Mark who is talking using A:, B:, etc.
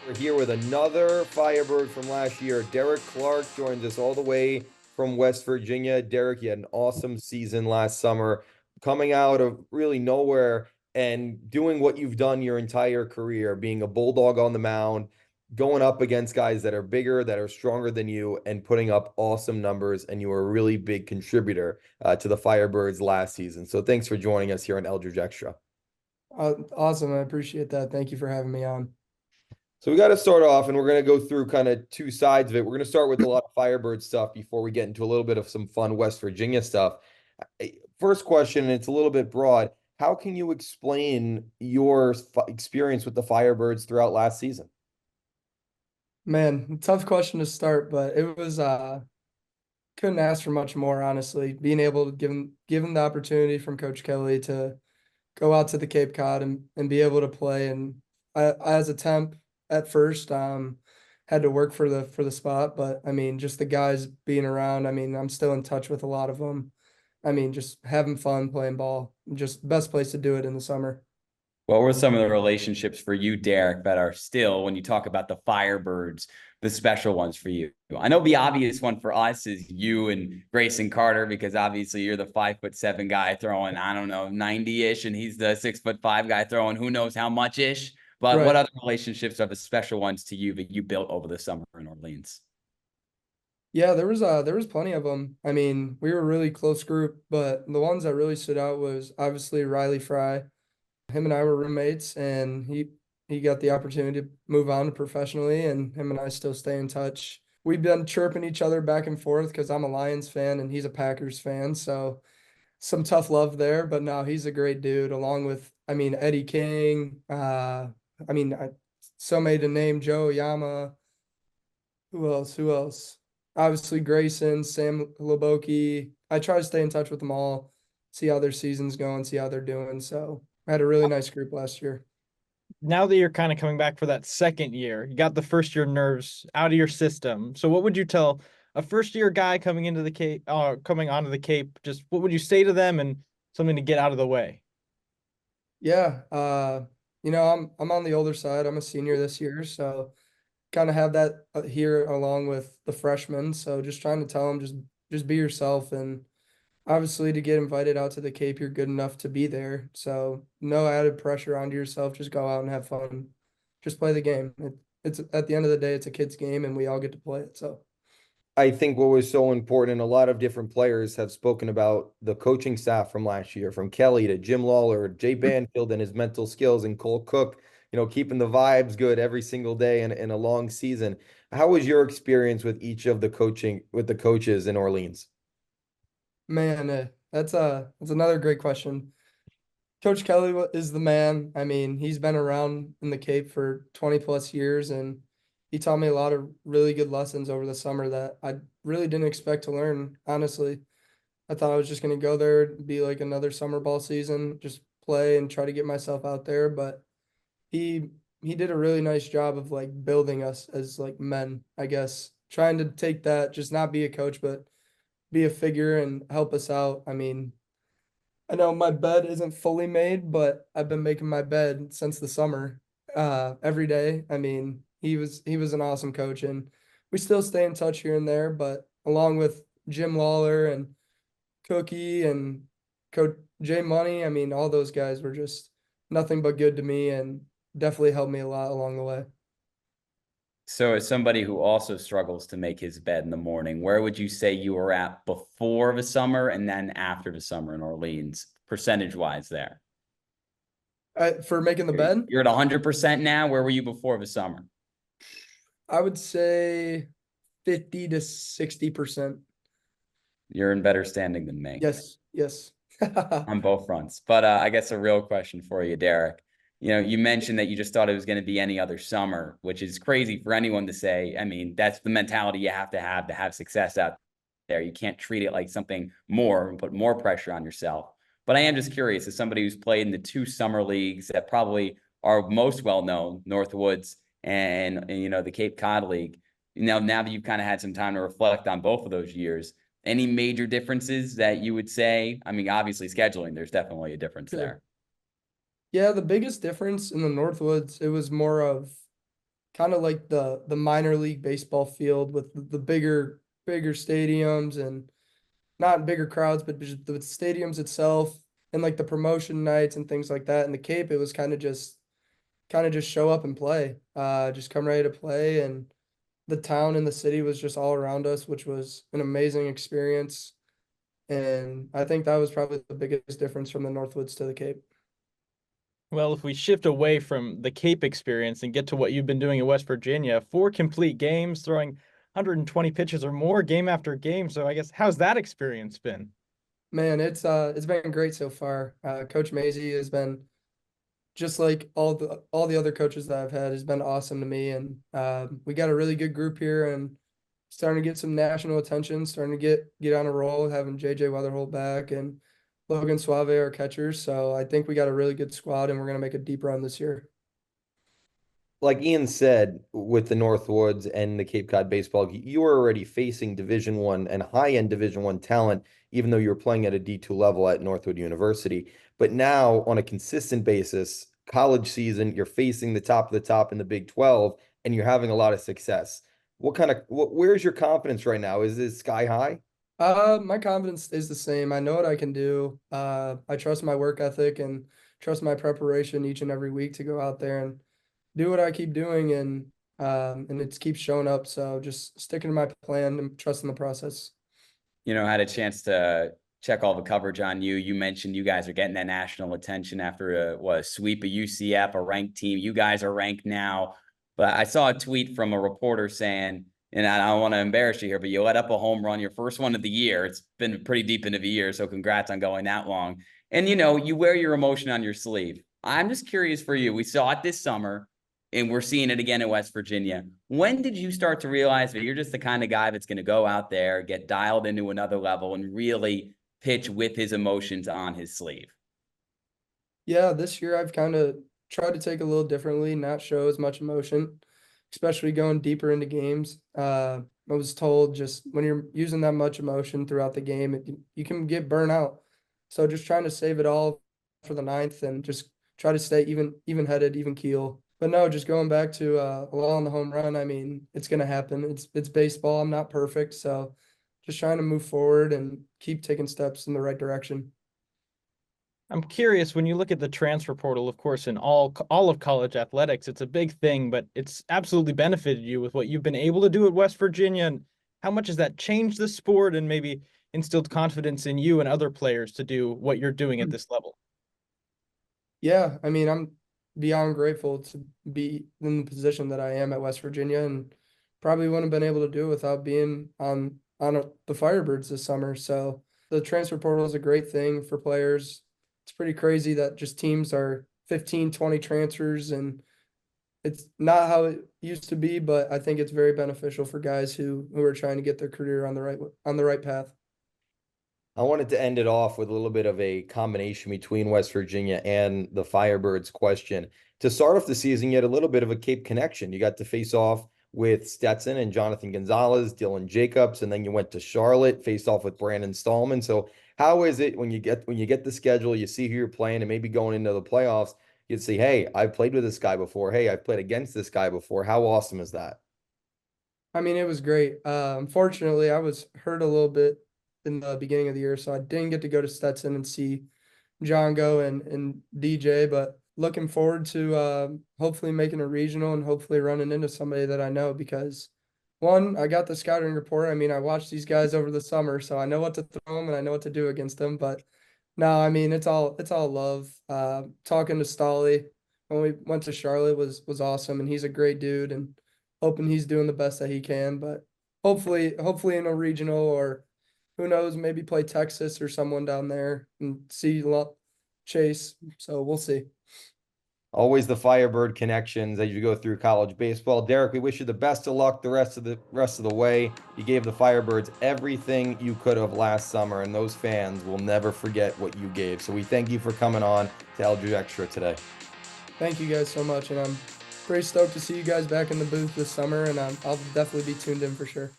A: We're here with another Firebird from last year. Derek Clark joins us all the way from West Virginia. Derek, you had an awesome season last summer, coming out of really nowhere and doing what you've done your entire career, being a bulldog on the mound, going up against guys that are bigger, that are stronger than you, and putting up awesome numbers. And you were a really big contributor to the Firebirds last season. So thanks for joining us here on Eldredge Extra.
B: Awesome. I appreciate that. Thank you for having me on.
A: So we got to start off, and we're going to go through kind of two sides of it. We're going to start with a lot of Firebird stuff before we get into a little bit of some fun West Virginia stuff. First question, and it's a little bit broad. How can you explain your experience with the Firebirds throughout last season?
B: Man, tough question to start, but it was couldn't ask for much more, honestly. Being able to given the opportunity from Coach Kelly to go out to the Cape Cod and be able to play. And I as a temp at first, had to work for the spot, but I mean, just the guys being around. I mean, I'm still in touch with a lot of them. I mean, just having fun playing ball. Just best place to do it in the summer.
C: What were some of the relationships for you, Derek, that are still, when you talk about the Firebirds, the special ones for you? I know the obvious one for us is you and Grayson Carter, because obviously you're the 5'7" guy throwing, I don't know, 90-ish, and he's the 6'5" guy throwing who knows how much-ish. But what
B: Right.
C: other relationships are the special ones to you that you built over the summer in Orleans?
B: Yeah, there was plenty of them. I mean, we were a really close group, but the ones that really stood out was obviously Riley Fry. Him and I were roommates, and he got the opportunity to move on to professionally, and him and I still stay in touch. We've been chirping each other back and forth because I'm a Lions fan and he's a Packers fan, so some tough love there. But no, he's a great dude. Along with, I mean, Eddie King. I mean, so many to name. Joe Yama. Who else? Who else? Obviously Grayson, Sam Loboki. I try to stay in touch with them all, see how their season's going, see how they're doing. So I had a really nice group last year.
D: Now that you're kind of coming back for that second year, you got the first year nerves out of your system. So what would you tell a first year guy coming into the Cape, coming onto the Cape? Just what would you say to them and something to get out of the way?
B: Yeah, I'm on the older side. I'm a senior this year, so kind of have that here along with the freshmen. So just trying to tell them just be yourself, and obviously to get invited out to the Cape, you're good enough to be there. So no added pressure onto yourself. Just go out and have fun. Just play the game. It's at the end of the day, it's a kid's game, and we all get to play it. So
A: I think what was so important, and a lot of different players have spoken about the coaching staff from last year, from Kelly to Jim Lawler, Jay Banfield and his mental skills, and Cole Cook, keeping the vibes good every single day in a long season. How was your experience with each of the coaches in Orleans?
B: man, that's another great question. Coach Kelly is the man. I mean, he's been around in the Cape for 20 plus years, and he taught me a lot of really good lessons over the summer that I really didn't expect to learn, honestly. I thought I was just going to go there, be like another summer ball season, just play and try to get myself out there, but he he did a really nice job of like building us as like men, I guess. Trying to take that, just not be a coach, but be a figure and help us out. I mean, I know my bed isn't fully made, but I've been making my bed since the summer, every day. I mean, he was an awesome coach, and we still stay in touch here and there. But along with Jim Lawler and Cookie and Coach Jay Money, I mean, all those guys were just nothing but good to me and definitely helped me a lot along the way.
C: So as somebody who also struggles to make his bed in the morning, where would you say you were at before the summer and then after the summer in Orleans, percentage-wise there?
B: For making the bed,
C: You're at 100% now. Where were you before the summer?
B: I would say 50 to 60%.
C: You're in better standing than me.
B: Yes, yes.
C: On both fronts. But I guess a real question for you, Derek. You mentioned that you just thought it was going to be any other summer, which is crazy for anyone to say. I mean, that's the mentality you have to have success out there. You can't treat it like something more and put more pressure on yourself. But I am just curious, as somebody who's played in the two summer leagues that probably are most well known, Northwoods and the Cape Cod League. Now that you've kind of had some time to reflect on both of those years, any major differences that you would say? I mean, obviously scheduling, there's definitely a difference there.
B: Yeah, the biggest difference in the Northwoods, it was more of kind of like the minor league baseball field with the bigger stadiums and not bigger crowds, but just the stadiums itself and like the promotion nights and things like that. In the Cape, it was kind of just show up and play, just come ready to play. And the town and the city was just all around us, which was an amazing experience. And I think that was probably the biggest difference from the Northwoods to the Cape.
D: Well, if we shift away from the Cape experience and get to what you've been doing in West Virginia, 4 complete games, throwing 120 pitches or more game after game. So I guess how's that experience been?
B: Man, it's been great so far. Coach Maisie has been just like all the other coaches that I've had has been awesome to me, and we got a really good group here and starting to get some national attention, starting to get on a roll, having JJ Weatherholt back and Logan Suave, our catchers. So I think we got a really good squad, and we're gonna make a deep run this year.
A: Like Ian said, with the Northwoods and the Cape Cod baseball, you were already facing Division One and high-end Division One talent, even though you were playing at a D2 level at Northwood University. But now, on a consistent basis, college season, you're facing the top in the Big 12, and you're having a lot of success. Where's your confidence right now? Is this sky high?
B: My confidence is the same. I know what I can do. I trust my work ethic and trust my preparation each and every week to go out there and do what I keep doing, and it keeps showing up. So just sticking to my plan and trusting the process.
C: I had a chance to check all the coverage on you. You mentioned you guys are getting that national attention after a sweep of UCF, a ranked team. You guys are ranked now. But I saw a tweet from a reporter saying, and I don't want to embarrass you here, but you let up a home run, your first one of the year. It's been pretty deep into the year, so congrats on going that long. And, you wear your emotion on your sleeve. I'm just curious for you. We saw it this summer, and we're seeing it again in West Virginia. When did you start to realize that you're just the kind of guy that's going to go out there, get dialed into another level, and really pitch with his emotions on his sleeve?
B: Yeah, this year I've kind of tried to take a little differently, not show as much emotion, especially going deeper into games. I was told just when you're using that much emotion throughout the game, you can get burnt out. So just trying to save it all for the ninth and just try to stay even headed, even keel. But no, just going back to along the home run. I mean, it's gonna happen. It's baseball. I'm not perfect, so just trying to move forward and keep taking steps in the right direction.
D: I'm curious, when you look at the transfer portal, of course, in all of college athletics, it's a big thing, but it's absolutely benefited you with what you've been able to do at West Virginia. And how much has that changed the sport and maybe instilled confidence in you and other players to do what you're doing at this level?
B: Yeah, I mean, I'm beyond grateful to be in the position that I am at West Virginia, and probably wouldn't have been able to do it without being on the Firebirds this summer. So the transfer portal is a great thing for players. It's pretty crazy that just teams are 15, 20 transfers, and it's not how it used to be, but I think it's very beneficial for guys who are trying to get their career on the right path.
A: I wanted to end it off with a little bit of a combination between West Virginia and the Firebirds question. To start off the season, you had a little bit of a Cape connection. You got to face off with Stetson and Jonathan Gonzalez, Dylan Jacobs, and then you went to Charlotte, faced off with Brandon Stallman. So how is it when you get the schedule, you see who you're playing, and maybe going into the playoffs, you'd say, hey, I've played with this guy before. Hey, I've played against this guy before. How awesome is that?
B: I mean, it was great. Unfortunately, I was hurt a little bit in the beginning of the year, so I didn't get to go to Stetson and see John go and DJ, but looking forward to hopefully making a regional and hopefully running into somebody that I know, because one, I got the scouting report. I mean, I watched these guys over the summer, so I know what to throw them and I know what to do against them. But no, I mean, it's all love. Talking to Stolly when we went to Charlotte was awesome, and he's a great dude, and hoping he's doing the best that he can. But hopefully in a regional, or who knows, maybe play Texas or someone down there and see Chase. So we'll see.
A: Always the Firebird connections as you go through college baseball. Derek, we wish you the best of luck the rest of the way. You gave the Firebirds everything you could have last summer, and those fans will never forget what you gave. So we thank you for coming on to Eldredge Extra today.
B: Thank you guys so much, and I'm pretty stoked to see you guys back in the booth this summer, and I'll definitely be tuned in for sure.